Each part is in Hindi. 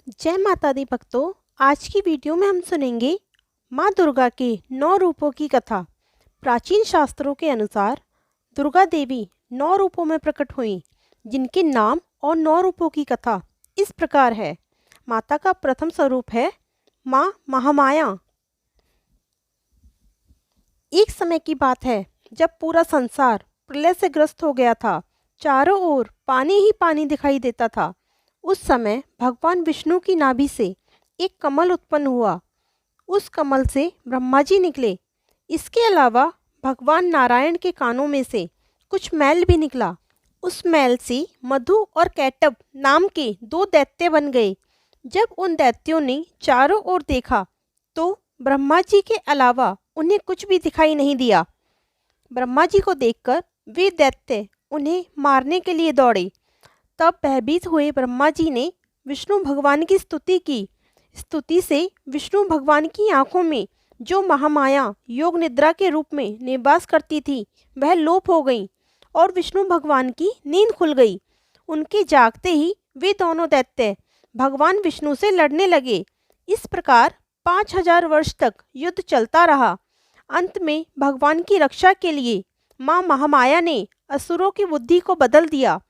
जय माता दी भक्तों। आज की वीडियो में हम सुनेंगे माँ दुर्गा के 9 रूपों की कथा। प्राचीन शास्त्रों के अनुसार दुर्गा देवी 9 रूपों में प्रकट हुई, जिनके नाम और 9 रूपों की कथा इस प्रकार है। माता का प्रथम स्वरूप है माँ महामाया। एक समय की बात है जब पूरा संसार प्रलय से ग्रस्त हो गया था। चारों ओर पानी ही पानी दिखाई देता था। उस समय भगवान विष्णु की नाभि से एक कमल उत्पन्न हुआ। उस कमल से ब्रह्मा जी निकले। इसके अलावा भगवान नारायण के कानों में से कुछ मैल भी निकला। उस मैल से मधु और कैटब नाम के 2 दैत्य बन गए। जब उन दैत्यों ने चारों ओर देखा तो ब्रह्मा जी के अलावा उन्हें कुछ भी दिखाई नहीं दिया। ब्रह्मा जी को देखकर वे दैत्य उन्हें मारने के लिए दौड़े। तब भयभीत हुए ब्रह्मा जी ने विष्णु भगवान की स्तुति की। स्तुति से विष्णु भगवान की आंखों में जो महामाया योग निद्रा के रूप में निवास करती थी वह लोप हो गई और विष्णु भगवान की नींद खुल गई। उनके जागते ही वे दोनों दैत्य भगवान विष्णु से लड़ने लगे। इस प्रकार 5000 वर्ष तक युद्ध चलता रहा। अंत में भगवान की रक्षा के लिए माँ महामाया ने असुरों की बुद्धि को बदल दिया।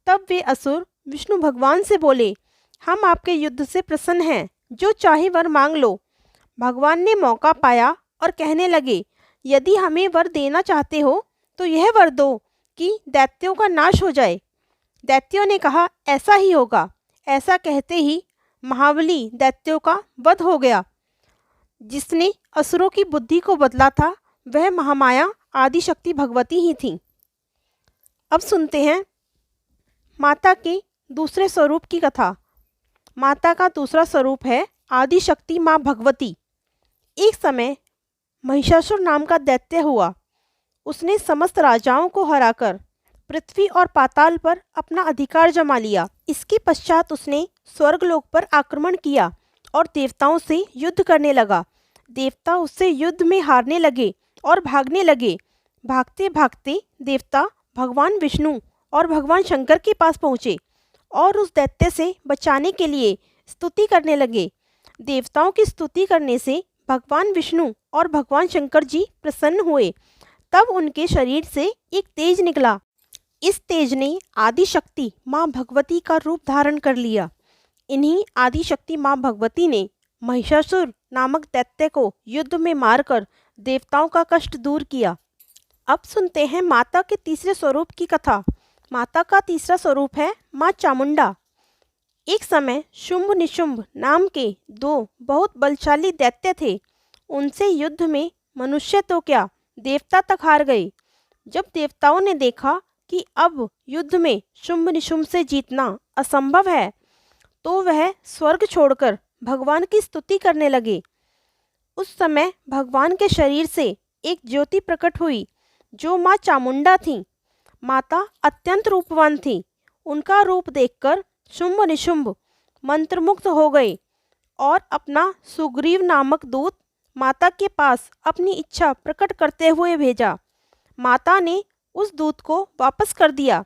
तब वे असुर विष्णु भगवान से बोले, हम आपके युद्ध से प्रसन्न हैं, जो चाहे वर मांग लो। भगवान ने मौका पाया और कहने लगे, यदि हमें वर देना चाहते हो तो यह वर दो कि दैत्यों का नाश हो जाए। दैत्यों ने कहा, ऐसा ही होगा। ऐसा कहते ही महाबली दैत्यों का वध हो गया। जिसने असुरों की बुद्धि को बदला था वह महामाया आदिशक्ति भगवती ही थी। अब सुनते हैं माता के दूसरे स्वरूप की कथा। माता का दूसरा स्वरूप है आदिशक्ति माँ भगवती। एक समय महिषासुर नाम का दैत्य हुआ। उसने समस्त राजाओं को हराकर पृथ्वी और पाताल पर अपना अधिकार जमा लिया। इसके पश्चात उसने स्वर्गलोक पर आक्रमण किया और देवताओं से युद्ध करने लगा। देवता उससे युद्ध में हारने लगे और भागने लगे। भागते भागते देवता भगवान विष्णु और भगवान शंकर के पास पहुँचे और उस दैत्य से बचाने के लिए स्तुति करने लगे। देवताओं की स्तुति करने से भगवान विष्णु और भगवान शंकर जी प्रसन्न हुए। तब उनके शरीर से एक तेज निकला। इस तेज ने आदिशक्ति माँ भगवती का रूप धारण कर लिया। इन्हीं आदिशक्ति माँ भगवती ने महिषासुर नामक दैत्य को युद्ध में मारकर देवताओं का कष्ट दूर किया। अब सुनते हैं माता के तीसरे स्वरूप की कथा। माता का तीसरा स्वरूप है माँ चामुंडा। एक समय शुंभ निशुंभ नाम के 2 बहुत बलशाली दैत्य थे। उनसे युद्ध में मनुष्य तो क्या देवता तक हार गए। जब देवताओं ने देखा कि अब युद्ध में शुंभ निशुंभ से जीतना असंभव है तो वह स्वर्ग छोड़कर भगवान की स्तुति करने लगे। उस समय भगवान के शरीर से एक ज्योति प्रकट हुई जो माँ चामुंडा थी। माता अत्यंत रूपवान थी। उनका रूप देखकर शुंभ निशुंभ मंत्रमुग्ध हो गए और अपना सुग्रीव नामक दूत माता के पास अपनी इच्छा प्रकट करते हुए भेजा। माता ने उस दूत को वापस कर दिया।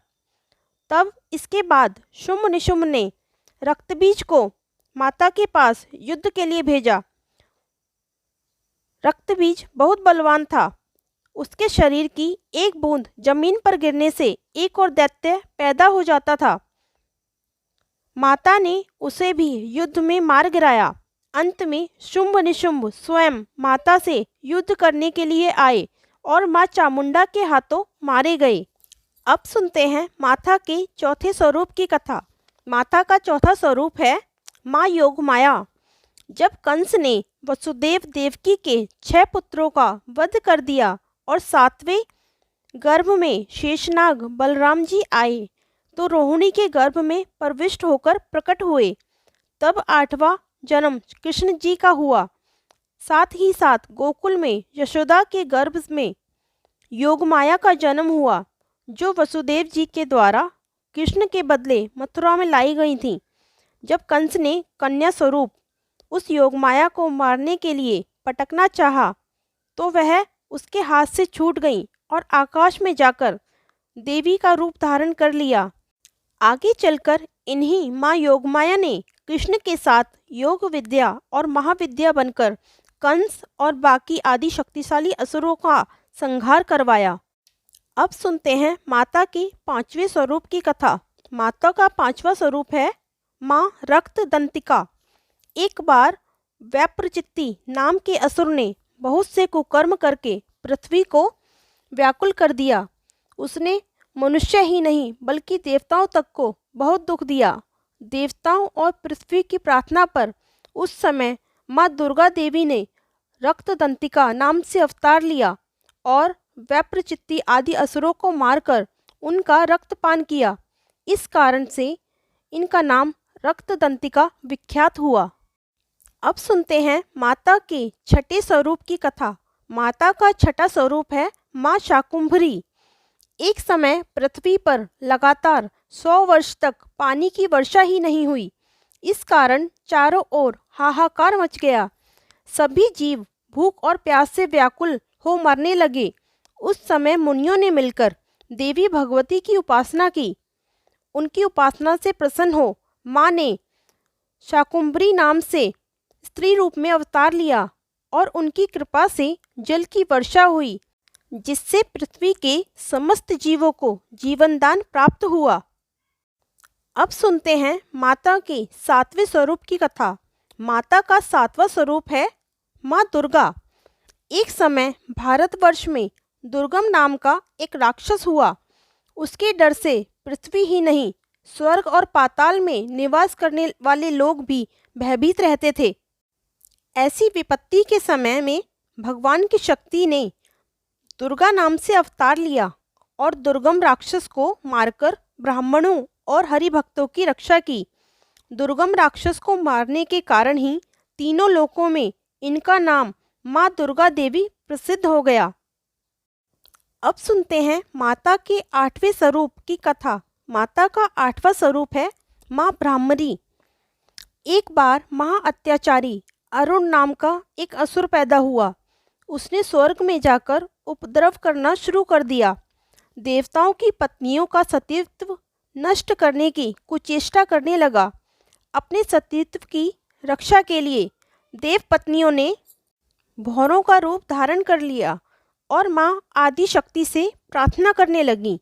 तब इसके बाद शुंभ निशुंभ ने रक्तबीज को माता के पास युद्ध के लिए भेजा। रक्तबीज बहुत बलवान था। उसके शरीर की एक बूंद जमीन पर गिरने से एक और दैत्य पैदा हो जाता था। माता ने उसे भी युद्ध में मार गिराया। अंत में शुंभ निशुंभ स्वयं माता से युद्ध करने के लिए आए और माँ चामुंडा के हाथों मारे गए। अब सुनते हैं माता के चौथे स्वरूप की कथा। माता का चौथा स्वरूप है माँ योगमाया। जब कंस ने वसुदेव देवकी के 6 पुत्रों का वध कर दिया और 7वें गर्भ में शेषनाग बलराम जी आए तो रोहिणी के गर्भ में प्रविष्ट होकर प्रकट हुए। तब 8वां जन्म कृष्ण जी का हुआ। साथ ही साथ गोकुल में यशोदा के गर्भ में योगमाया का जन्म हुआ, जो वसुदेव जी के द्वारा कृष्ण के बदले मथुरा में लाई गई थी। जब कंस ने कन्या स्वरूप उस योगमाया को मारने के लिए पटकना चाहा तो वह उसके हाथ से छूट गई और आकाश में जाकर देवी का रूप धारण कर लिया। आगे चलकर इन्हीं माँ योगमाया ने कृष्ण के साथ योग विद्या और महाविद्या बनकर कंस और बाकी आदि शक्तिशाली असुरों का संहार करवाया। अब सुनते हैं माता के पांचवें स्वरूप की कथा। माता का पांचवा स्वरूप है माँ रक्तदंतिका। एक बार वैप्रचित्ति नाम के असुर ने बहुत से कुकर्म करके पृथ्वी को व्याकुल कर दिया। उसने मनुष्य ही नहीं बल्कि देवताओं तक को बहुत दुख दिया। देवताओं और पृथ्वी की प्रार्थना पर उस समय माँ दुर्गा देवी ने रक्तदंतिका नाम से अवतार लिया और वैप्रचित्ति आदि असुरों को मारकर उनका रक्तपान किया। इस कारण से इनका नाम रक्तदंतिका विख्यात हुआ। अब सुनते हैं माता के छठे स्वरूप की कथा। माता का छठा स्वरूप है माँ शाकुंभरी। एक समय पृथ्वी पर लगातार 100 वर्ष तक पानी की वर्षा ही नहीं हुई। इस कारण चारों ओर हाहाकार मच गया। सभी जीव भूख और प्यास से व्याकुल हो मरने लगे। उस समय मुनियों ने मिलकर देवी भगवती की उपासना की। उनकी उपासना से प्रसन्न हो माँ ने शाकुंभरी नाम से स्त्री रूप में अवतार लिया और उनकी कृपा से जल की वर्षा हुई, जिससे पृथ्वी के समस्त जीवों को जीवनदान प्राप्त हुआ। अब सुनते हैं माता के सातवें स्वरूप की कथा। माता का सातवां स्वरूप है माँ दुर्गा। एक समय भारतवर्ष में दुर्गम नाम का एक राक्षस हुआ। उसके डर से पृथ्वी ही नहीं स्वर्ग और पाताल में निवास करने वाले लोग भी भयभीत रहते थे। ऐसी विपत्ति के समय में भगवान की शक्ति ने दुर्गा नाम से अवतार लिया और दुर्गम राक्षस को मारकर ब्राह्मणों और हरिभक्तों की रक्षा की। दुर्गम राक्षस को मारने के कारण ही तीनों लोकों में इनका नाम माँ दुर्गा देवी प्रसिद्ध हो गया। अब सुनते हैं माता के आठवें स्वरूप की कथा। माता का आठवां स्वरूप है माँ ब्राह्मरी। एक बार महा अत्याचारी अरुण नाम का एक असुर पैदा हुआ। उसने स्वर्ग में जाकर उपद्रव करना शुरू कर दिया। देवताओं की पत्नियों का सतीत्व नष्ट करने की कुचेष्टा करने लगा। अपने सतीत्व की रक्षा के लिए देव पत्नियों ने भौरों का रूप धारण कर लिया और माँ आदि शक्ति से प्रार्थना करने लगी।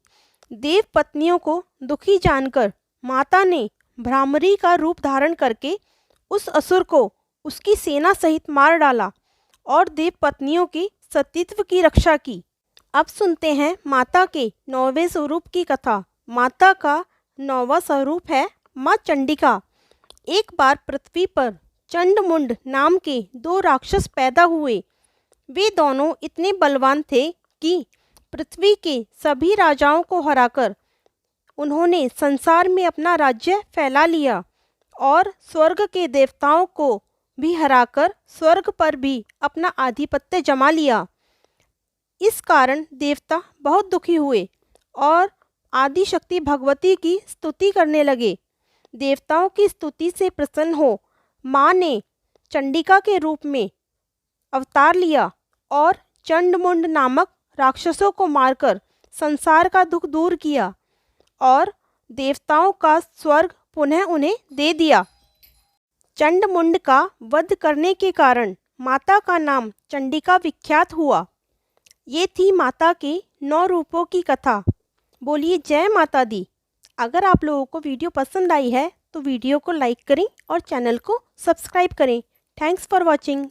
देव पत्नियों को दुखी जानकर माता ने भ्रामरी का रूप धारण करके उस असुर को उसकी सेना सहित मार डाला और देव पत्नियों के सतीत्व की रक्षा की। अब सुनते हैं माता के 9वें स्वरूप की कथा। माता का 9वां स्वरूप है माँ चंडिका। एक बार पृथ्वी पर चंडमुंड नाम के 2 राक्षस पैदा हुए। वे दोनों इतने बलवान थे कि पृथ्वी के सभी राजाओं को हराकर उन्होंने संसार में अपना राज्य फैला लिया और स्वर्ग के देवताओं को भी हराकर स्वर्ग पर भी अपना आधिपत्य जमा लिया। इस कारण देवता बहुत दुखी हुए और आदि शक्ति भगवती की स्तुति करने लगे। देवताओं की स्तुति से प्रसन्न हो माँ ने चंडिका के रूप में अवतार लिया और चंडमुंड नामक राक्षसों को मारकर संसार का दुख दूर किया और देवताओं का स्वर्ग पुनः उन्हें दे दिया। चंडमुंड का वध करने के कारण माता का नाम चंडिका विख्यात हुआ। ये थी माता के 9 रूपों की कथा। बोलिए जय माता दी। अगर आप लोगों को वीडियो पसंद आई है तो वीडियो को लाइक करें और चैनल को सब्सक्राइब करें। Thanks for watching.